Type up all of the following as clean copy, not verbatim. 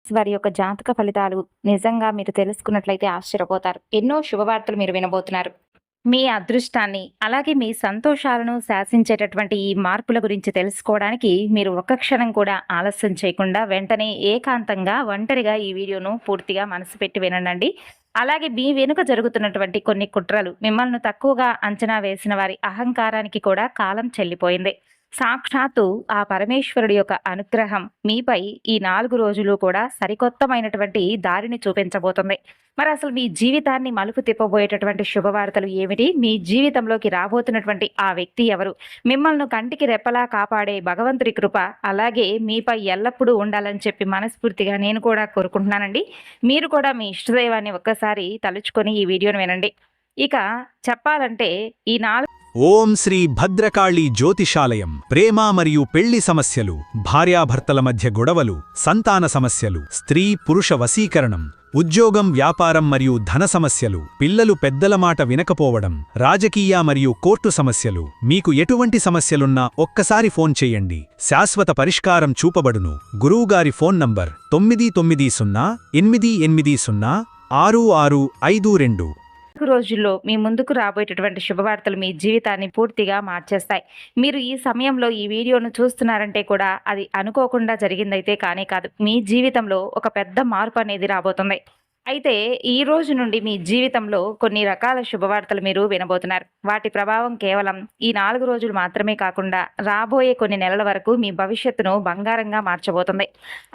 వారి యొక్క జాతక ఫలితాలు నిజంగా మీరు తెలుసుకున్నట్లయితే ఆశ్చర్యపోతారు. ఎన్నో శుభవార్తలు మీరు వినబోతున్నారు. మీ అదృష్టాన్ని, అలాగే మీ సంతోషాలను శాసించేటటువంటి ఈ మార్పుల గురించి తెలుసుకోవడానికి మీరు ఒక్క క్షణం కూడా ఆలస్యం చేయకుండా వెంటనే ఏకాంతంగా, ఒంటరిగా ఈ వీడియోను పూర్తిగా మనసు పెట్టి వినండండి. అలాగే మీ వెనుక జరుగుతున్నటువంటి కొన్ని కుట్రలు, మిమ్మల్ని తక్కువగా అంచనా వేసిన వారి అహంకారానికి కూడా కాలం చెల్లిపోయింది. సాక్షాత్తు ఆ పరమేశ్వరుడి యొక్క అనుగ్రహం మీపై ఈ 4 రోజులు కూడా సరికొత్తమైనటువంటి దారిని చూపించబోతుంది. మరసలు మీ జీవితాన్ని మలుపు తిప్పబోయేటటువంటి శుభవార్తలు ఏమిటి? మీ జీవితంలోకి రాబోతున్నటువంటి ఆ వ్యక్తి ఎవరు? మిమ్మల్ని కంటికి రెప్పలా కాపాడే భగవంతుడి కృప అలాగే మీపై ఎల్లప్పుడూ ఉండాలని చెప్పి మనస్ఫూర్తిగా నేను కూడా కోరుకుంటున్నానండి. మీరు కూడా మీ ఇష్టదైవాన్ని ఒక్కసారి తలుచుకొని ఈ వీడియోను వినండి. ఇక చెప్పాలంటే ఈ 4 ఓం శ్రీ భద్రకాళి జ్యోతిషాలయం. ప్రేమ మరియు పెళ్లి సమస్యలు, భార్యాభర్తల మధ్య గొడవలు, సంతాన సమస్యలు, స్త్రీ పురుష వశీకరణం, ఉద్యోగం వ్యాపారం మరియు ధన సమస్యలు, పిల్లలు పెద్దల మాట వినకపోవడం, రాజకీయ మరియు కోర్టు సమస్యలు. మీకు ఎటువంటి సమస్యలున్నా ఒక్కసారి ఫోన్ చేయండి, శాశ్వత పరిష్కారం చూపబడును. గురువుగారి ఫోన్ నంబర్ 9908806652. రోజుల్లో మీ ముందుకు రాబోయేటటువంటి శుభవార్తలు మీ జీవితాన్ని పూర్తిగా మార్చేస్తాయి. మీరు ఈ సమయంలో ఈ వీడియోను చూస్తున్నారంటే కూడా అది అనుకోకుండా జరిగిందైతే కానే కాదు. మీ జీవితంలో ఒక పెద్ద మార్పు అనేది రాబోతుంది. అయితే ఈ రోజు నుండి మీ జీవితంలో కొన్ని రకాల శుభవార్తలు మీరు వినబోతున్నారు. వాటి ప్రభావం కేవలం ఈ 4 రోజులు మాత్రమే కాకుండా రాబోయే కొన్ని నెలల వరకు మీ భవిష్యత్తును బంగారంగా మార్చబోతుంది.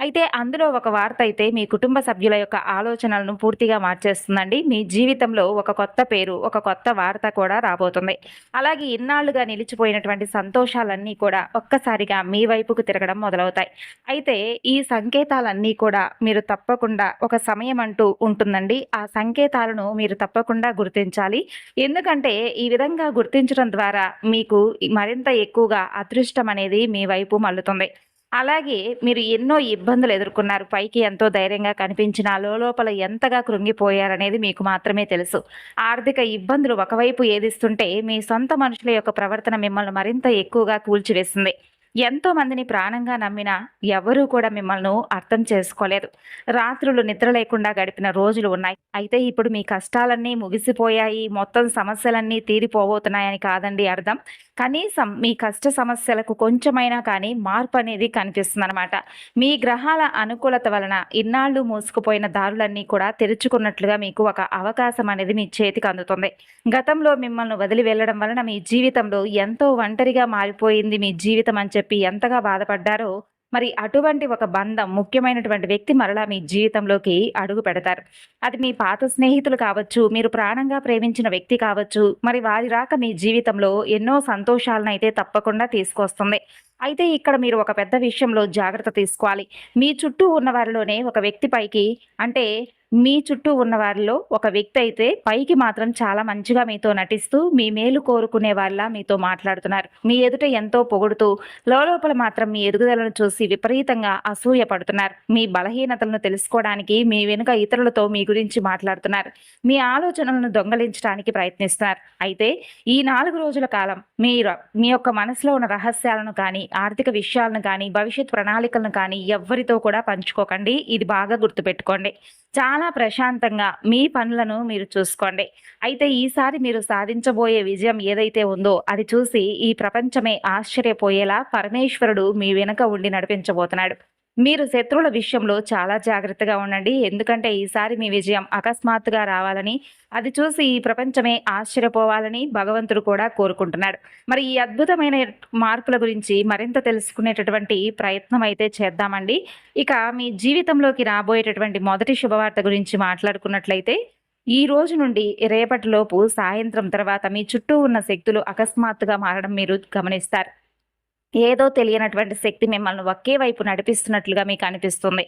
అయితే అందులో ఒక వార్త అయితే మీ కుటుంబ సభ్యుల యొక్క ఆలోచనలను పూర్తిగా మార్చేస్తుందండి. మీ జీవితంలో ఒక కొత్త పేరు, ఒక కొత్త వార్త కూడా రాబోతుంది. అలాగే ఇన్నాళ్లుగా నిలిచిపోయినటువంటి సంతోషాలన్నీ కూడా ఒక్కసారిగా మీ వైపుకు తిరగడం మొదలవుతాయి. అయితే ఈ సంకేతాలన్నీ కూడా మీరు తప్పకుండా ఒక సమయం అంటూ ఉంటుందండి. ఆ సంకేతాలను మీరు తప్పకుండా గుర్తించాలి. ఎందుకంటే ఈ విధంగా గుర్తించడం ద్వారా మీకు మరింత ఎక్కువగా అదృష్టం అనేది మీ వైపు మల్లుతుంది. అలాగే మీరు ఎన్నో ఇబ్బందులు ఎదుర్కొన్నారు. పైకి ఎంతో ధైర్యంగా కనిపించినా లోపల ఎంతగా కృంగిపోయారనేది మీకు మాత్రమే తెలుసు. ఆర్థిక ఇబ్బందులు ఒకవైపు ఏదిస్తుంటే మీ సొంత మనుషుల యొక్క ప్రవర్తన మిమ్మల్ని మరింత ఎక్కువగా కూల్చివేస్తుంది. ఎంతో మందిని ప్రాణంగా నమ్మినా ఎవరూ కూడా మిమ్మల్ని అర్థం చేసుకోలేదు. రాత్రులు నిద్ర లేకుండా గడిపిన రోజులు ఉన్నాయి. అయితే ఇప్పుడు మీ కష్టాలన్నీ ముగిసిపోయాయి, మొత్తం సమస్యలన్నీ తీరిపోబోతున్నాయని కాదండి అర్థం. కనీసం మీ కష్ట సమస్యలకు కొంచెమైనా కానీ మార్పు అనేది కనిపిస్తుందన్నమాట. మీ గ్రహాల అనుకూలత వలన ఇన్నాళ్ళు మూసుకుపోయిన దారులన్నీ కూడా తెరుచుకున్నట్లుగా మీకు ఒక అవకాశం అనేది మీ చేతికి అందుతుంది. గతంలో మిమ్మల్ని వదిలి వెళ్ళడం వలన మీ జీవితంలో ఎంతో ఒంటరిగా మారిపోయింది మీ జీవితం అని చెప్పి ఎంతగా బాధపడ్డారో, మరి అటువంటి ఒక బంధం, ముఖ్యమైనటువంటి వ్యక్తి మరలా మీ జీవితంలోకి అడుగు పెడతారు. అది మీ పాత స్నేహితులు కావచ్చు, మీరు ప్రాణంగా ప్రేమించిన వ్యక్తి కావచ్చు. మరి వారి రాక మీ జీవితంలో ఎన్నో సంతోషాలను అయితే తప్పకుండా తీసుకొస్తుంది. అయితే ఇక్కడ మీరు ఒక పెద్ద విషయంలో జాగ్రత్త తీసుకోవాలి. మీ చుట్టూ ఉన్న వారిలోనే ఒక వ్యక్తి పైకి, అంటే మీ చుట్టూ ఉన్న వారిలో ఒక వ్యక్తి అయితే పైకి మాత్రం చాలా మంచిగా మీతో నటిస్తూ మీ మేలు కోరుకునే వాళ్ళ మీతో మాట్లాడుతున్నారు. మీ ఎదుట ఎంతో పొగుడుతూ లోపల మాత్రం మీ ఎదుగుదలను చూసి విపరీతంగా అసూయ పడుతున్నారు. మీ బలహీనతలను తెలుసుకోవడానికి మీ వెనుక ఇతరులతో మీ గురించి మాట్లాడుతున్నారు. మీ ఆలోచనలను దొంగలించడానికి ప్రయత్నిస్తున్నారు. అయితే ఈ 4 రోజుల కాలం మీ యొక్క మనసులో ఉన్న రహస్యాలను కానీ, ఆర్థిక విషయాలను కానీ, భవిష్యత్ ప్రణాళికలను కానీ ఎవ్వరితో కూడా పంచుకోకండి. ఇది బాగా గుర్తుపెట్టుకోండి. చాలా ప్రశాంతంగా మీ పనులను మీరు చూసుకోండి. అయితే ఈసారి మీరు సాధించబోయే విజయం ఏదైతే ఉందో అది చూసి ఈ ప్రపంచమే ఆశ్చర్యపోయేలా పరమేశ్వరుడు మీ వెనుక ఉండి నడిపించబోతున్నాడు. మీరు శత్రువుల విషయంలో చాలా జాగ్రత్తగా ఉండండి. ఎందుకంటే ఈసారి మీ విజయం అకస్మాత్తుగా రావాలని, అది చూసి ఈ ప్రపంచమే ఆశ్చర్యపోవాలని భగవంతుడు కూడా కోరుకుంటున్నాడు. మరి ఈ అద్భుతమైన మార్పుల గురించి మరింత తెలుసుకునేటటువంటి ప్రయత్నం అయితే చేద్దామండి. ఇక మీ జీవితంలోకి రాబోయేటటువంటి మొదటి శుభవార్త గురించి మాట్లాడుకున్నట్లయితే, ఈ రోజు నుండి రేపటిలోపు సాయంత్రం తర్వాత మీ చుట్టూ ఉన్న శక్తులు అకస్మాత్తుగా మారడం మీరు గమనిస్తారు. ఏదో తెలియనటువంటి శక్తి మిమ్మల్ని ఒకే వైపు నడిపిస్తున్నట్లుగా మీకు అనిపిస్తుంది.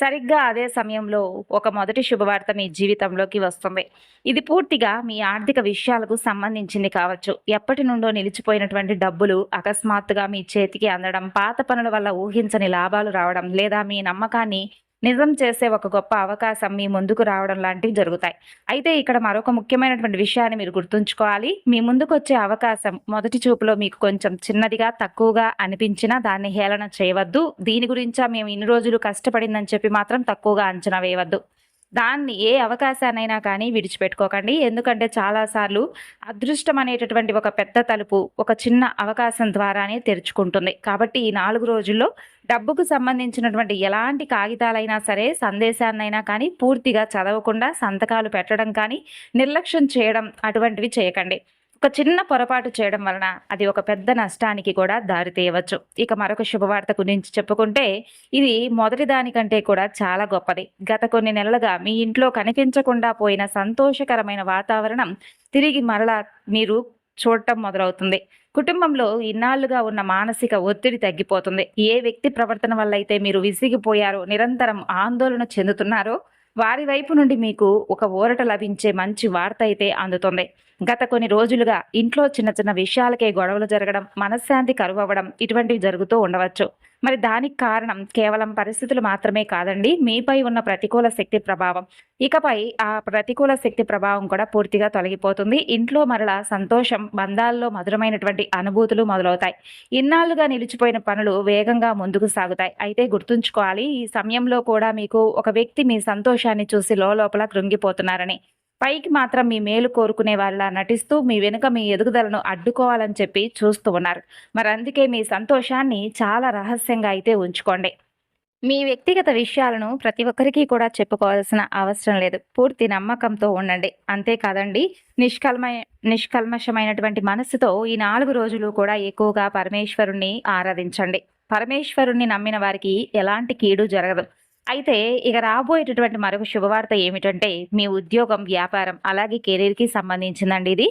సరిగ్గా అదే సమయంలో ఒక మొదటి శుభవార్త మీ జీవితంలోకి వస్తుంది. ఇది పూర్తిగా మీ ఆర్థిక విషయాలకు సంబంధించింది కావచ్చు. ఎప్పటి నుండో నిలిచిపోయినటువంటి డబ్బులు అకస్మాత్తుగా మీ చేతికి అందడం, పాత పనుల వల్ల ఊహించని లాభాలు రావడం, లేదా మీ నమ్మకాన్ని నిజం చేసే ఒక గొప్ప అవకాశం మీ ముందుకు రావడం లాంటివి జరుగుతాయి. అయితే ఇక్కడ మరొక ముఖ్యమైనటువంటి విషయాన్ని మీరు గుర్తుంచుకోవాలి. మీ ముందుకొచ్చే అవకాశం మొదటి చూపులో మీకు కొంచెం చిన్నదిగా, తక్కువగా అనిపించినా దాన్ని హేళన చేయవద్దు. దీని గురించా మేము ఇన్ని రోజులు కష్టపడిందని చెప్పి మాత్రం తక్కువగా అంచనా వేయవద్దు. దాన్ని ఏ అవకాశాన్నైనా కానీ విడిచిపెట్టుకోకండి. ఎందుకంటే చాలా సార్లు అదృష్టం అనేటటువంటి ఒక పెద్ద తలుపు ఒక చిన్న అవకాశం ద్వారానే తెరుచుకుంటుంది. కాబట్టి ఈ 4 రోజుల్లో డబ్బుకు సంబంధించినటువంటి ఎలాంటి కాగితాలైనా సరే, సందేశాన్నైనా కానీ పూర్తిగా చదవకుండా సంతకాలు పెట్టడం కానీ, నిర్లక్ష్యం చేయడం అటువంటివి చేయకండి. ఒక చిన్న పొరపాటు చేయడం వలన అది ఒక పెద్ద నష్టానికి కూడా దారి తీయవచ్చు. ఇక మరొక శుభవార్త గురించి చెప్పుకుంటే, ఇది మొదటి దానికంటే కూడా చాలా గొప్పది. గత కొన్ని నెలలుగా మీ ఇంట్లో కనిపించకుండా పోయిన సంతోషకరమైన వాతావరణం తిరిగి మరలా మీరు చూడటం మొదలవుతుంది. కుటుంబంలో ఇన్నాళ్లుగా ఉన్న మానసిక ఒత్తిడి తగ్గిపోతుంది. ఏ వ్యక్తి ప్రవర్తన వల్ల అయితే మీరు విసిగిపోయారో, నిరంతరం ఆందోళన చెందుతున్నారో, వారి వైపు నుండి మీకు ఒక ఊరట లభించే మంచి వార్త అయితే అందుతుంది. గత కొన్ని రోజులుగా ఇంట్లో చిన్న చిన్న విషయాలకే గొడవలు జరగడం, మనశ్శాంతి కరువవ్వడం ఇటువంటివి జరుగుతూ ఉండవచ్చు. మరి దానికి కారణం కేవలం పరిస్థితులు మాత్రమే కాదండి, మీపై ఉన్న ప్రతికూల శక్తి ప్రభావం. ఇకపై ఆ ప్రతికూల శక్తి ప్రభావం కూడా పూర్తిగా తొలగిపోతుంది. ఇంట్లో మరలా సంతోషం, బంధాల్లో మధురమైనటువంటి అనుభూతులు మొదలవుతాయి. ఇన్నాళ్లుగా నిలిచిపోయిన పనులు వేగంగా ముందుకు సాగుతాయి. అయితే గుర్తుంచుకోవాలి, ఈ సమయంలో కూడా మీకు ఒక వ్యక్తి మీ సంతోషాన్ని చూసి లోలోపల కృంగిపోతున్నారని. పైకి మాత్రం మీ మేలు కోరుకునే వాళ్ళ నటిస్తూ మీ వెనుక మీ ఎదుగుదలను అడ్డుకోవాలని చెప్పి చూస్తూ ఉన్నారు. మరి అందుకే మీ సంతోషాన్ని చాలా రహస్యంగా అయితే ఉంచుకోండి. మీ వ్యక్తిగత విషయాలను ప్రతి ఒక్కరికి కూడా చెప్పుకోవాల్సిన అవసరం లేదు. పూర్తి నమ్మకంతో ఉండండి. అంతేకాదండి, నిష్కల్మషమైనటువంటి మనస్సుతో ఈ 4 రోజులు కూడా ఎక్కువగా పరమేశ్వరుణ్ణి ఆరాధించండి. పరమేశ్వరుణ్ణి నమ్మిన వారికి ఎలాంటి కీడు జరగదు. అయితే ఇక రాబోయేటటువంటి మరొక శుభవార్త ఏమిటంటే, మీ ఉద్యోగం, వ్యాపారం అలాగే కెరీర్‌కి సంబంధించిందండి ఇది.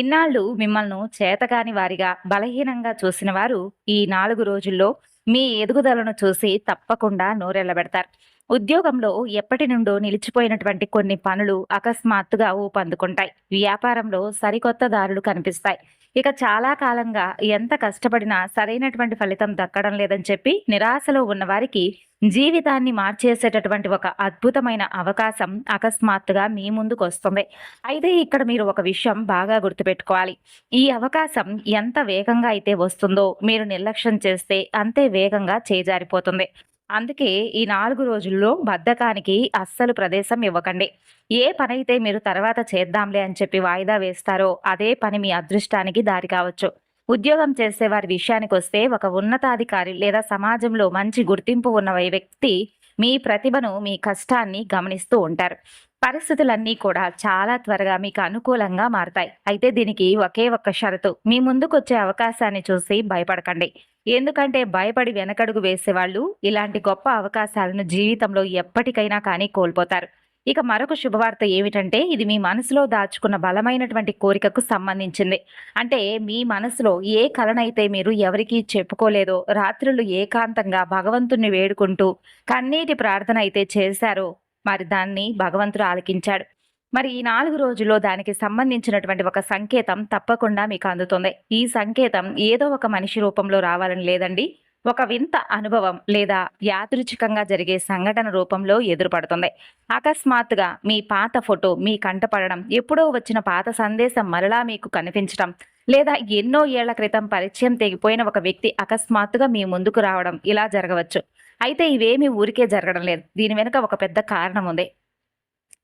ఇన్నాళ్ళు మిమ్మల్ని చేతకాని వారిగా, బలహీనంగా చూసిన వారు ఈ 4 రోజుల్లో మీ ఎదుగుదలను చూసి తప్పకుండా నోరెళ్లబెడతారు. ఉద్యోగంలో ఎప్పటి నుండో నిలిచిపోయినటువంటి కొన్ని పనులు అకస్మాత్తుగా ఊపందుకుంటాయి. వ్యాపారంలో సరికొత్త దారులు కనిపిస్తాయి. ఇక చాలా కాలంగా ఎంత కష్టపడినా సరైనటువంటి ఫలితం దక్కడం లేదని చెప్పి నిరాశలో ఉన్న వారికి జీవితాన్ని మార్చేసేటటువంటి ఒక అద్భుతమైన అవకాశం అకస్మాత్తుగా మీ ముందుకు వస్తుంది. అయితే ఇక్కడ మీరు ఒక విషయం బాగా గుర్తుపెట్టుకోవాలి. ఈ అవకాశం ఎంత వేగంగా అయితే వస్తుందో, మీరు నిర్లక్ష్యం చేస్తే అంతే వేగంగా చేజారిపోతుంది. అందుకే ఈ 4 రోజుల్లో బద్ధకానికి అస్సలు ప్రదేశం ఇవ్వకండి. ఏ పనైతే మీరు తర్వాత చేద్దాంలే అని చెప్పి వాయిదా వేస్తారో అదే పని మీ అదృష్టానికి దారి కావచ్చు. ఉద్యోగం చేసేవారి విషయానికొస్తే, ఒక ఉన్నతాధికారి లేదా సమాజంలో మంచి గుర్తింపు ఉన్న వ్యక్తి మీ ప్రతిభను, మీ కష్టాన్ని గమనిస్తూ ఉంటారు. పరిస్థితులన్నీ కూడా చాలా త్వరగా మీకు అనుకూలంగా మారతాయి. అయితే దీనికి ఒకే ఒక్క షరతు, మీ ముందుకొచ్చే అవకాశాన్ని చూసి భయపడకండి. ఎందుకంటే భయపడి వెనకడుగు వేసేవాళ్ళు ఇలాంటి గొప్ప అవకాశాలను జీవితంలో ఎప్పటికైనా కానీ కోల్పోతారు. ఇక మరొక శుభవార్త ఏమిటంటే, ఇది మీ మనసులో దాచుకున్న బలమైనటువంటి కోరికకు సంబంధించింది. అంటే మీ మనసులో ఏ కలనైతే మీరు ఎవరికీ చెప్పుకోలేదో, రాత్రులు ఏకాంతంగా భగవంతుణ్ణి వేడుకుంటూ కన్నీటి ప్రార్థన అయితే చేశారో, మరి దాన్ని భగవంతుడు ఆలకించాడు. మరి ఈ 4 రోజుల్లో దానికి సంబంధించినటువంటి ఒక సంకేతం తప్పకుండా మీకు అందుతుంది. ఈ సంకేతం ఏదో ఒక మనిషి రూపంలో రావాలని లేదండి. ఒక వింత అనుభవం లేదా యాదృచ్ఛికంగా జరిగే సంఘటన రూపంలో ఎదురుపడుతుంది. అకస్మాత్తుగా మీ పాత ఫోటో మీ కంటపడడం, ఎప్పుడో వచ్చిన పాత సందేశం మరలా మీకు కనిపించడం, లేదా ఎన్నో ఏళ్ల క్రితం పరిచయం తెగిపోయిన ఒక వ్యక్తి అకస్మాత్తుగా మీ ముందుకు రావడం, ఇలా జరగవచ్చు. అయితే ఇవేమీ ఊరికే జరగడం లేదు. దీని వెనుక ఒక పెద్ద కారణం ఉంది.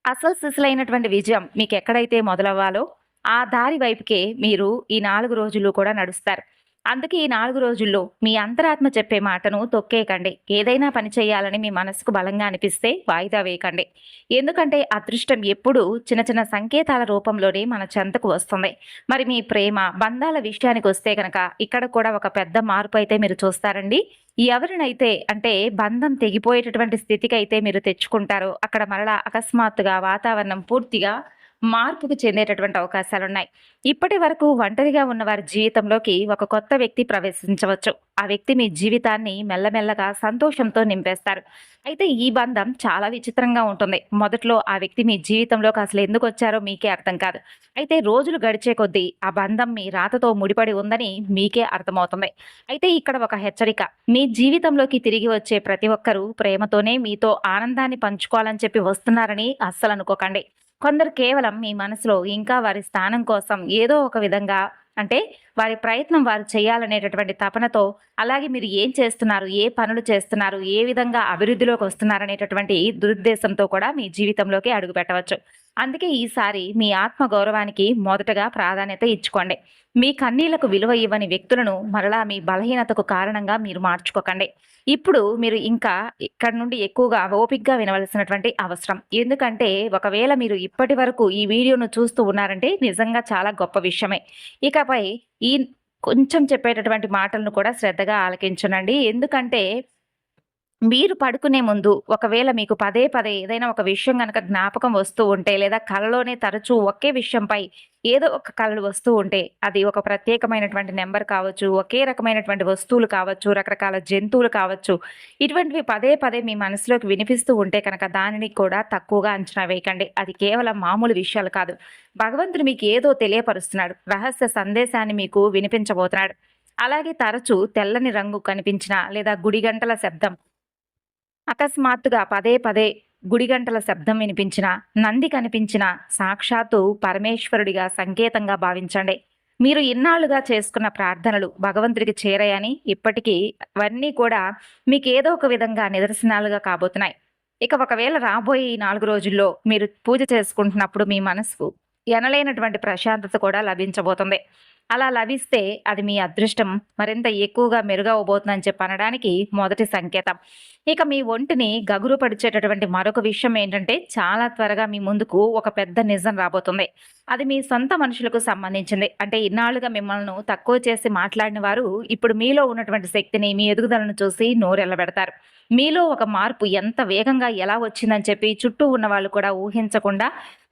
అసలు సిసలైనటువంటి విజయం మీకెక్కడైతే మొదలవ్వాలో ఆ దారి వైపుకే మీరు ఈ 4 రోజులు కూడా నడుస్తారు. అందుకే ఈ 4 రోజుల్లో మీ అంతరాత్మ చెప్పే మాటను తొక్కేయకండి. ఏదైనా పని చేయాలని మీ మనసుకు బలంగా అనిపిస్తే వాయిదా వేయకండి. ఎందుకంటే అదృష్టం ఎప్పుడూ చిన్న చిన్న సంకేతాల రూపంలోనే మన చెంతకు వస్తుంది. మరి మీ ప్రేమ, బంధాల విషయానికి వస్తే కనుక ఇక్కడ కూడా ఒక పెద్ద మార్పు అయితే మీరు చూస్తారండి. ఎవరినైతే అంటే బంధం తెగిపోయేటటువంటి స్థితికి అయితే మీరు తెచ్చుకుంటారో, అక్కడ మరలా అకస్మాత్తుగా వాతావరణం పూర్తిగా మార్పుకు చెందేటటువంటి అవకాశాలున్నాయి. ఇప్పటి వరకు ఒంటరిగా ఉన్న వారి జీవితంలోకి ఒక కొత్త వ్యక్తి ప్రవేశించవచ్చు. ఆ వ్యక్తి మీ జీవితాన్ని మెల్లమెల్లగా సంతోషంతో నింపేస్తారు. అయితే ఈ బంధం చాలా విచిత్రంగా ఉంటుంది. మొదట్లో ఆ వ్యక్తి మీ జీవితంలోకి అసలు ఎందుకొచ్చారో మీకే అర్థం కాదు. అయితే రోజులు గడిచే కొద్దీ ఆ బంధం మీ రాతతో ముడిపడి ఉందని మీకే అర్థమవుతుంది. అయితే ఇక్కడ ఒక హెచ్చరిక. మీ జీవితంలోకి తిరిగి వచ్చే ప్రతి ఒక్కరూ ప్రేమతోనే మీతో ఆనందాన్ని పంచుకోవాలని చెప్పి వస్తున్నారని అస్సలనుకోకండి. కొందరు కేవలం మీ మనసులో ఇంకా వారి స్థానం కోసం ఏదో ఒక విధంగా అంటే వారి ప్రయత్నం వారు చేయాలనేటటువంటి తపనతో, అలాగే మీరు ఏం చేస్తున్నారు, ఏ పనులు చేస్తున్నారు, ఏ విధంగా అభివృద్ధిలోకి వస్తున్నారనేటటువంటి దురుద్దేశంతో కూడా మీ జీవితంలోకి అడుగుపెట్టవచ్చు. అందుకే ఈసారి మీ ఆత్మ గౌరవానికి మొదటగా ప్రాధాన్యత ఇచ్చుకోండి. మీ కన్నీళ్లకు విలువ ఇవ్వని వ్యక్తులను మరలా మీ బలహీనతకు కారణంగా మీరు మార్చుకోకండి. ఇప్పుడు మీరు ఇంకా ఇక్కడి నుండి ఎక్కువగా ఓపికగా వినవలసినటువంటి అవసరం. ఎందుకంటే ఒకవేళ మీరు ఇప్పటి వరకు ఈ వీడియోను చూస్తూ ఉన్నారంటే నిజంగా చాలా గొప్ప విషయమే. ఇకపై ఈ కొంచెం చెప్పేటటువంటి మాటలను కూడా శ్రద్ధగా ఆలకించనండి. ఎందుకంటే మీరు పడుకునే ముందు ఒకవేళ మీకు పదే పదే ఏదైనా ఒక విషయం గనక జ్ఞాపకం వస్తూ ఉంటే, లేదా కలలోనే తరచూ ఒకే విషయంపై ఏదో ఒక కలలు వస్తూ ఉంటే, అది ఒక ప్రత్యేకమైనటువంటి నంబర్ కావచ్చు, ఒకే రకమైనటువంటి వస్తువులు కావచ్చు, రకరకాల జంతువులు కావచ్చు. ఇటువంటివి పదే పదే మీ మనసులోకి వినిపిస్తూ ఉంటే కనుక దానిని కూడా తక్కువగా అంచనా వేయకండి. అది కేవలం మామూలు విషయాలు కాదు. భగవంతుడు మీకు ఏదో తెలియపరుస్తున్నాడు. రహస్య సందేశాన్ని మీకు వినిపించబోతున్నాడు. అలాగే తరచూ తెల్లని రంగు కనిపించిన లేదా గుడిగంటల శబ్దం అకస్మాత్తుగా పదే పదే గుడిగంటల శబ్దం వినిపించిన, నంది కనిపించిన సాక్షాత్తు పరమేశ్వరుడిగా సంకేతంగా భావించండి. మీరు ఇన్నాళ్లుగా చేసుకున్న ప్రార్థనలు భగవంతుడికి చేరాయని, ఇప్పటికీ అవన్నీ కూడా మీకేదో ఒక విధంగా నిదర్శనాలుగా కాబోతున్నాయి. ఇక ఒకవేళ రాబోయే ఈ 4 రోజుల్లో మీరు పూజ చేసుకుంటున్నప్పుడు మీ మనసుకు ఎనలేనటువంటి ప్రశాంతత కూడా లభించబోతుంది. అలా లభిస్తే అది మీ అదృష్టం మరింత ఎక్కువగా మెరుగవబోతుందని చెప్పి అనడానికి మొదటి సంకేతం. ఇక మీ ఒంటిని గగురు పడిచేటటువంటి మరొక విషయం ఏంటంటే, చాలా త్వరగా మీ ముందుకు ఒక పెద్ద నిజం రాబోతుంది. అది మీ సొంత మనుషులకు సంబంధించింది. అంటే ఇన్నాళ్లుగా మిమ్మల్ని తక్కువ చేసి మాట్లాడిన వారు ఇప్పుడు మీలో ఉన్నటువంటి శక్తిని, మీ ఎదుగుదలను చూసి నోరెళ్లబెడతారు. మీలో ఒక మార్పు ఎంత వేగంగా ఎలా వచ్చిందని చెప్పి చుట్టూ ఉన్న వాళ్ళు కూడా ఊహించకుండా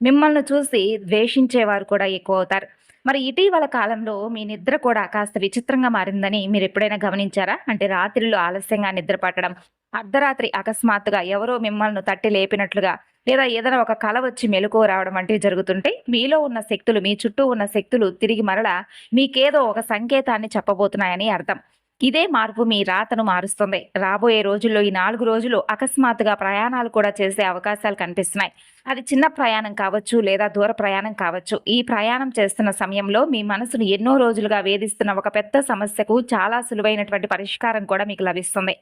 మిమ్మల్ని చూసి ద్వేషించేవారు కూడా ఎక్కువవుతారు. మరి ఇటీవల కాలంలో మీ నిద్ర కూడా కాస్త విచిత్రంగా మారిందని మీరెప్పుడైనా గమనించారా? అంటే రాత్రిళ్ళు ఆలస్యంగా నిద్ర పట్టడం, అర్ధరాత్రి అకస్మాత్తుగా ఎవరో మిమ్మల్ని తట్టి లేపినట్లుగా, లేదా ఏదైనా ఒక కల వచ్చి మెలకువ రావడం వంటివి జరుగుతుంటే, మీలో ఉన్న శక్తులు, మీ చుట్టూ ఉన్న శక్తులు తిరిగి మరలా మీకేదో ఒక సంకేతాన్ని చెప్పబోతున్నాయని అర్థం. ఇదే మార్పు మీ రాతను మారుస్తుంది. రాబోయే రోజుల్లో ఈ 4 రోజులు అకస్మాత్తుగా ప్రయాణాలు కూడా చేసే అవకాశాలు కనిపిస్తున్నాయి. అది చిన్న ప్రయాణం కావచ్చు, లేదా దూర ప్రయాణం కావచ్చు. ఈ ప్రయాణం చేస్తున్న సమయంలో మీ మనసును ఎన్నో రోజులుగా వేధిస్తున్న ఒక పెద్ద సమస్యకు చాలా సులువైనటువంటి పరిష్కారం కూడా మీకు లభిస్తుంది.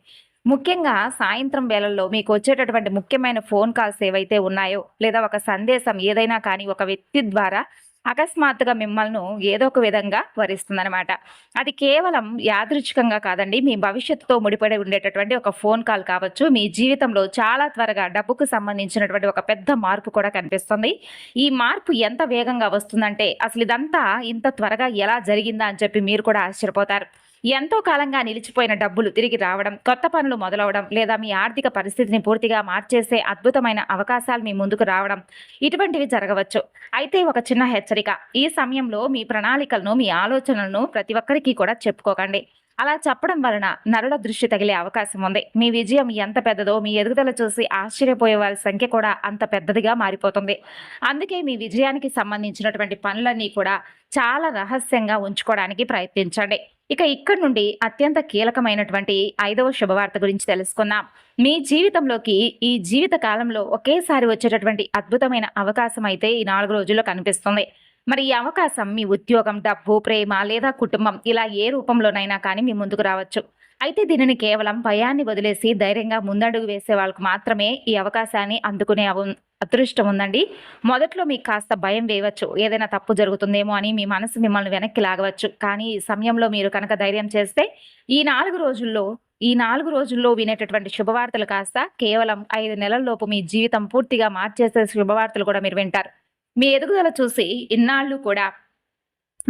ముఖ్యంగా సాయంత్రం వేళల్లో మీకు వచ్చేటటువంటి ముఖ్యమైన ఫోన్ కాల్స్ ఏవైతే ఉన్నాయో, లేదా ఒక సందేశం ఏదైనా కానీ ఒక వ్యక్తి ద్వారా అకస్మాత్తుగా మిమ్మల్ని ఏదో ఒక విధంగా వరిస్తుందనమాట. అది కేవలం యాదృచ్ఛికంగా కాదండి. మీ భవిష్యత్తుతో ముడిపడి ఉండేటటువంటి ఒక ఫోన్ కాల్ కావచ్చు. మీ జీవితంలో చాలా త్వరగా డబ్బుకు సంబంధించినటువంటి ఒక పెద్ద మార్పు కూడా కనిపిస్తుంది. ఈ మార్పు ఎంత వేగంగా వస్తుందంటే అసలు ఇదంతా ఇంత త్వరగా ఎలా జరిగిందా అని చెప్పి మీరు కూడా ఆశ్చర్యపోతారు. ఎంతో కాలంగా నిలిచిపోయిన డబ్బులు తిరిగి రావడం, కొత్త పనులు మొదలవడం, లేదా మీ ఆర్థిక పరిస్థితిని పూర్తిగా మార్చేసే అద్భుతమైన అవకాశాలు మీ ముందుకు రావడం, ఇటువంటివి జరగవచ్చు. అయితే ఒక చిన్న హెచ్చరిక. ఈ సమయంలో మీ ప్రణాళికలను, మీ ఆలోచనలను ప్రతి ఒక్కరికి కూడా చెప్పుకోకండి. అలా చెప్పడం వలన నరుల దృష్టి తగిలే అవకాశం ఉంది. మీ విజయం ఎంత పెద్దదో మీ ఎదుగుదల చూసి ఆశ్చర్యపోయే వారి సంఖ్య కూడా అంత పెద్దదిగా మారిపోతుంది. అందుకే మీ విజయానికి సంబంధించినటువంటి పనులన్నీ కూడా చాలా రహస్యంగా ఉంచుకోవడానికి ప్రయత్నించండి. ఇక ఇక్కడి నుండి అత్యంత కీలకమైనటువంటి 5వ శుభవార్త గురించి తెలుసుకుందాం. మీ జీవితంలోకి ఈ జీవిత కాలంలో ఒకేసారి వచ్చేటటువంటి అద్భుతమైన అవకాశం అయితే ఈ 4 రోజుల్లో కనిపిస్తుంది. మరి ఈ అవకాశం మీ ఉద్యోగం, డబ్బు, ప్రేమ లేదా కుటుంబం ఇలా ఏ రూపంలోనైనా కానీ మీ ముందుకు రావచ్చు. అయితే దీనిని కేవలం భయాన్ని వదిలేసి ధైర్యంగా ముందడుగు వేసే వాళ్ళకు మాత్రమే ఈ అవకాశాన్ని అందుకునే అదృష్టం ఉందండి. మొదట్లో మీకు కాస్త భయం వేయవచ్చు. ఏదైనా తప్పు జరుగుతుందేమో అని మీ మనసు మిమ్మల్ని వెనక్కి లాగవచ్చు. కానీ ఈ సమయంలో మీరు కనుక ధైర్యం చేస్తే ఈ 4 రోజుల్లో వినేటటువంటి శుభవార్తలు కాస్త కేవలం 5 నెలల్లోపు మీ జీవితం పూర్తిగా మార్చేసే శుభవార్తలు కూడా మీరు వింటారు. మీ ఎదుగుదల చూసి ఇన్నాళ్ళు కూడా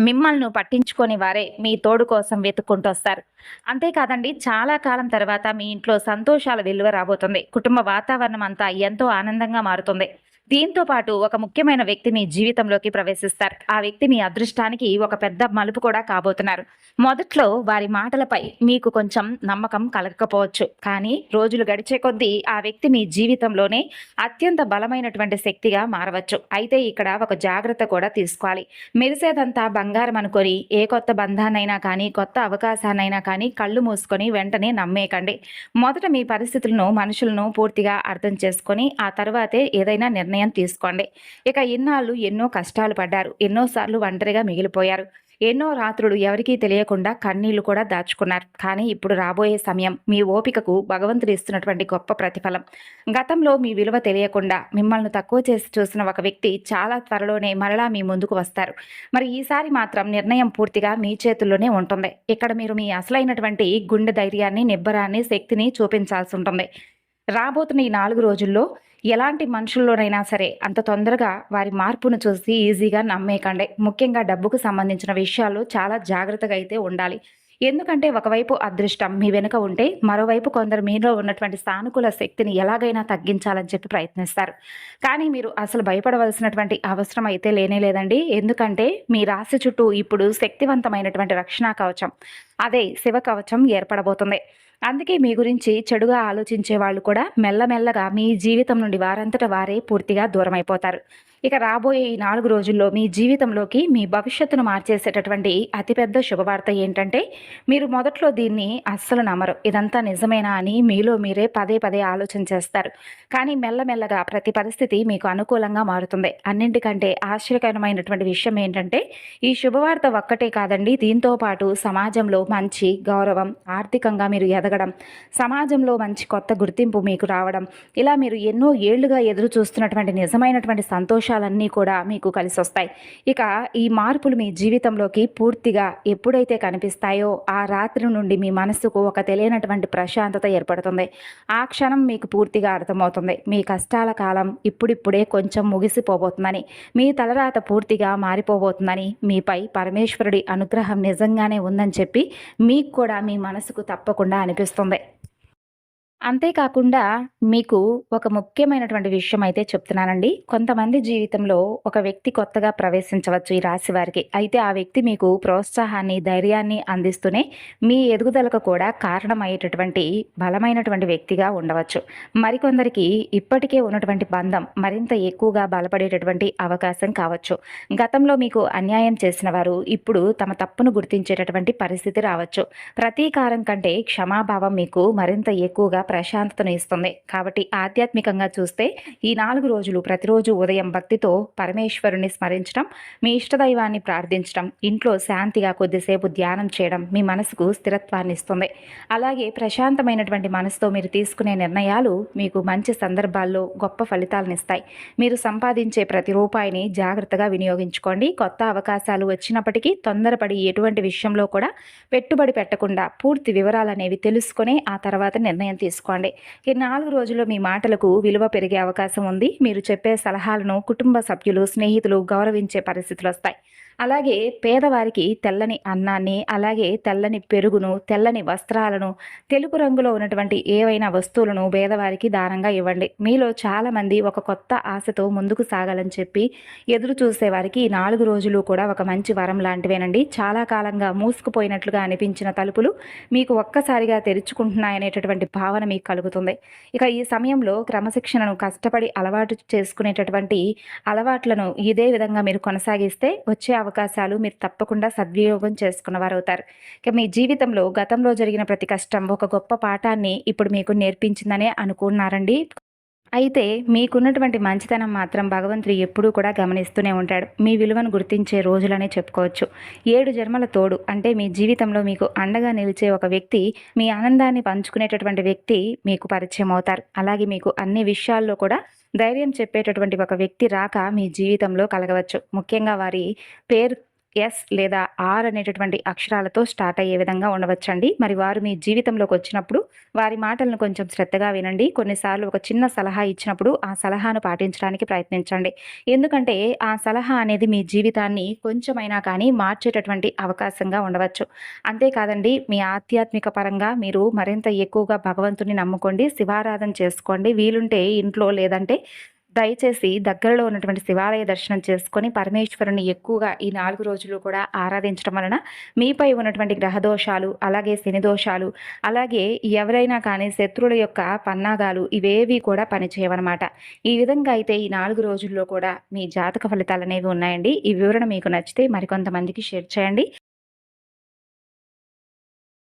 మిమ్మల్ని పట్టించుకొని వారే మీ తోడు కోసం వెతుక్కుంటూ వస్తారు. అంతేకాదండి, చాలా కాలం తర్వాత మీ ఇంట్లో సంతోషాల వెలువ రాబోతుంది. కుటుంబ వాతావరణం అంతా ఎంతో ఆనందంగా మారుతుంది. దీంతో పాటు ఒక ముఖ్యమైన వ్యక్తి మీ జీవితంలోకి ప్రవేశిస్తారు. ఆ వ్యక్తి మీ అదృష్టానికి ఒక పెద్ద మలుపు కూడా కాబోతున్నారు. మొదట్లో వారి మాటలపై మీకు కొంచెం నమ్మకం కలగకపోవచ్చు. కానీ రోజులు గడిచే కొద్దీ ఆ వ్యక్తి మీ జీవితంలోనే అత్యంత బలమైనటువంటి శక్తిగా మారవచ్చు. అయితే ఇక్కడ ఒక జాగ్రత్త కూడా తీసుకోవాలి. మెరిసేదంతా బంగారం అనుకొని ఏ కొత్త బంధాన్నైనా కానీ, కొత్త అవకాశాన్నైనా కానీ కళ్ళు మూసుకొని వెంటనే నమ్మేయకండి. మొదట మీ పరిస్థితులను, మనుషులను పూర్తిగా అర్థం చేసుకొని ఆ తరువాతే ఏదైనా నిర్ణయం తీసుకోండి. ఇక ఇన్నాళ్ళు ఎన్నో కష్టాలు పడ్డారు. ఎన్నోసార్లు ఒంటరిగా మిగిలిపోయారు. ఎన్నో రాత్రులు ఎవరికీ తెలియకుండా కన్నీళ్లు కూడా దాచుకున్నారు. కానీ ఇప్పుడు రాబోయే సమయం మీ ఓపికకు భగవంతుడు ఇస్తున్నటువంటి గొప్ప ప్రతిఫలం. గతంలో మీ విలువ తెలియకుండా మిమ్మల్ని తక్కువ చేసి చూసిన ఒక వ్యక్తి చాలా త్వరలోనే మరలా మీ ముందుకు వస్తారు. మరి ఈసారి మాత్రం నిర్ణయం పూర్తిగా మీ చేతుల్లోనే ఉంటుంది. ఇక్కడ మీరు మీ అసలైనటువంటి గుండె ధైర్యాన్ని, నిబ్బరాన్ని, శక్తిని చూపించాల్సి ఉంటుంది. రాబోతున్న ఈ 4 రోజుల్లో ఎలాంటి మనుషుల్లోనైనా సరే అంత తొందరగా వారి మార్పును చూసి ఈజీగా నమ్మేయకండి. ముఖ్యంగా డబ్బుకు సంబంధించిన విషయాల్లో చాలా జాగ్రత్తగా అయితే ఉండాలి. ఎందుకంటే ఒకవైపు అదృష్టం మీ వెనుక ఉంటే, మరోవైపు కొందరు మీలో ఉన్నటువంటి సానుకూల శక్తిని ఎలాగైనా తగ్గించాలని చెప్పి ప్రయత్నిస్తారు. కానీ మీరు అసలు భయపడవలసినటువంటి అవసరం అయితే లేనే లేదండి. ఎందుకంటే మీ రాశి చుట్టూ ఇప్పుడు శక్తివంతమైనటువంటి రక్షణ కవచం, అదే శివ కవచం ఏర్పడబోతుంది. అందుకే మీ గురించి చెడుగా ఆలోచించే వాళ్ళు కూడా మెల్లమెల్లగా మీ జీవితం నుండి వారంతట వారే పూర్తిగా దూరమైపోతారు. ఇక రాబోయే ఈ 4 రోజుల్లో మీ జీవితంలోకి మీ భవిష్యత్తును మార్చేసేటటువంటి అతిపెద్ద శుభవార్త ఏంటంటే, మీరు మొదట్లో దీన్ని అస్సలు నమ్మరు. ఇదంతా నిజమేనా అని మీలో మీరే పదే పదే ఆలోచన చేస్తారు. కానీ మెల్లమెల్లగా ప్రతి పరిస్థితి మీకు అనుకూలంగా మారుతుంది. అన్నింటికంటే ఆశ్చర్యకరమైనటువంటి విషయం ఏంటంటే, ఈ శుభవార్త ఒక్కటే కాదండి, దీంతో పాటు సమాజంలో మంచి గౌరవం, ఆర్థికంగా మీరు ఎదగడం, సమాజంలో మంచి కొత్త గుర్తింపు మీకు రావడం, ఇలా మీరు ఎన్నో ఏళ్లుగా ఎదురు చూస్తున్నటువంటి నిజమైనటువంటి సంతోషాలన్నీ కూడా మీకు కలిసొస్తాయి. ఇక ఈ మార్పులు మీ జీవితంలోకి పూర్తిగా ఎప్పుడైతే కనిపిస్తాయో ఆ రాత్రి నుండి మీ మనస్సుకు ఒక తెలియనటువంటి ప్రశాంతత ఏర్పడుతుంది. ఆ క్షణం మీకు పూర్తిగా అర్థమవుతుంది, మీ కష్టాల కాలం ఇప్పుడిప్పుడే కొంచెం ముగిసిపోబోతుందని, మీ తలరాత పూర్తిగా మారిపోబోతుందని, మీపై పరమేశ్వరుడి అనుగ్రహం నిజంగానే ఉందని చెప్పి మీకు కూడా మీ మనసుకు తప్పకుండా అనిపిస్తుంది. అంతేకాకుండా మీకు ఒక ముఖ్యమైనటువంటి విషయం అయితే చెప్తున్నానండి. కొంతమంది జీవితంలో ఒక వ్యక్తి కొత్తగా ప్రవేశించవచ్చు ఈ రాశి వారికి. అయితే ఆ వ్యక్తి మీకు ప్రోత్సాహాన్ని, ధైర్యాన్ని అందిస్తూనే మీ ఎదుగుదలకు కూడా కారణమయ్యేటటువంటి బలమైనటువంటి వ్యక్తిగా ఉండవచ్చు. మరికొందరికి ఇప్పటికే ఉన్నటువంటి బంధం మరింత ఎక్కువగా బలపడేటటువంటి అవకాశం కావచ్చు. గతంలో మీకు అన్యాయం చేసిన వారు ఇప్పుడు తమ తప్పును గుర్తించేటటువంటి పరిస్థితి రావచ్చు. ప్రతీకారం కంటే క్షమాభావం మీకు మరింత ఎక్కువగా ప్రశాంతతను ఇస్తుంది. కాబట్టి ఆధ్యాత్మికంగా చూస్తే ఈ 4 రోజులు ప్రతిరోజు ఉదయం భక్తితో పరమేశ్వరుని స్మరించడం, మీ ఇష్టదైవాన్ని ప్రార్థించడం, ఇంట్లో శాంతిగా కొద్దిసేపు ధ్యానం చేయడం మీ మనసుకు స్థిరత్వాన్ని ఇస్తుంది. అలాగే ప్రశాంతమైనటువంటి మనసుతో మీరు తీసుకునే నిర్ణయాలు మీకు మంచి సందర్భాల్లో గొప్ప ఫలితాలను ఇస్తాయి. మీరు సంపాదించే ప్రతి రూపాయిని జాగ్రత్తగా వినియోగించుకోండి. కొత్త అవకాశాలు వచ్చినప్పటికీ తొందరపడి ఎటువంటి విషయంలో కూడా పెట్టుబడి పెట్టకుండా పూర్తి వివరాలు అనేవి తెలుసుకొని ఆ తర్వాత నిర్ణయం తీసుకోండి. ఈ 4 రోజుల్లో మీ మాటలకు విలువ పెరిగే అవకాశం ఉంది. మీరు చెప్పే సలహాలను కుటుంబ సభ్యులు, స్నేహితులు గౌరవించే పరిస్థితులు వస్తాయి. అలాగే పేదవారికి తెల్లని అన్నాన్ని, అలాగే తెల్లని పెరుగును, తెల్లని వస్త్రాలను, తెలుపు రంగులో ఉన్నటువంటి ఏవైనా వస్తువులను పేదవారికి దానంగా ఇవ్వండి. మీలో చాలామంది ఒక కొత్త ఆశతో ముందుకు సాగాలని చెప్పి ఎదురు చూసేవారికి ఈ 4 రోజులు కూడా ఒక మంచి వరం లాంటివేనండి. చాలా కాలంగా మూసుకుపోయినట్లుగా అనిపించిన తలుపులు మీకు ఒక్కసారిగా తెరుచుకుంటున్నాయనేటటువంటి భావన మీకు కలుగుతుంది. ఇక ఈ సమయంలో క్రమశిక్షణను కష్టపడి అలవాటు చేసుకునేటటువంటి అలవాట్లను ఇదే విధంగా మీరు కొనసాగిస్తే వచ్చే అవకాశాలు మీరు తప్పకుండా సద్వినియోగం చేసుకున్నవారవుతారు. ఇక మీ జీవితంలో గతంలో జరిగిన ప్రతి కష్టం ఒక గొప్ప పాఠాన్ని ఇప్పుడు మీకు నేర్పించిందనే అనుకున్నారండి. అయితే మీకున్నటువంటి మంచితనం మాత్రం భగవంతుడు ఎప్పుడూ కూడా గమనిస్తూనే ఉంటాడు. మీ విలువను గుర్తించే రోజులనే చెప్పుకోవచ్చు. 7 జన్మల తోడు అంటే మీ జీవితంలో మీకు అండగా నిలిచే ఒక వ్యక్తి, మీ ఆనందాన్ని పంచుకునేటటువంటి వ్యక్తి మీకు పరిచయం అవుతారు. అలాగే మీకు అన్ని విషయాల్లో కూడా ధైర్యం చెప్పేటటువంటి ఒక వ్యక్తి రాక మీ జీవితంలో కలగవచ్చు. ముఖ్యంగా వారి పేరు ఎస్ లేదా ఆర్ అనేటటువంటి అక్షరాలతో స్టార్ట్ అయ్యే విధంగా ఉండవచ్చండి. మరి వారు మీ జీవితంలోకి వచ్చినప్పుడు వారి మాటలను కొంచెం శ్రద్ధగా వినండి. కొన్నిసార్లు ఒక చిన్న సలహా ఇచ్చినప్పుడు ఆ సలహాను పాటించడానికి ప్రయత్నించండి. ఎందుకంటే ఆ సలహా అనేది మీ జీవితాన్ని కొంచెమైనా కానీ మార్చేటటువంటి అవకాశంగా ఉండవచ్చు. అంతేకాదండి, మీ ఆధ్యాత్మిక పరంగా మీరు మరింత ఎక్కువగా భగవంతుని నమ్ముకోండి, శివారాధన చేసుకోండి. వీలుంటే ఇంట్లో లేదంటే దయచేసి దగ్గరలో ఉన్నటువంటి శివాలయ దర్శనం చేసుకొని పరమేశ్వరుని ఎక్కువగా ఈ 4 రోజులు కూడా ఆరాధించడం వలన మీపై ఉన్నటువంటి గ్రహ దోషాలు, అలాగే శని దోషాలు, అలాగే ఎవరైనా కానీ శత్రువుల యొక్క పన్నాగాలు ఇవేవి కూడా పనిచేయవన్నమాట. ఈ విధంగా అయితే ఈ 4 రోజుల్లో కూడా మీ జాతక ఫలితాలనేవి ఉన్నాయండి. ఈ వివరణ మీకు నచ్చితే మరికొంతమందికి షేర్ చేయండి.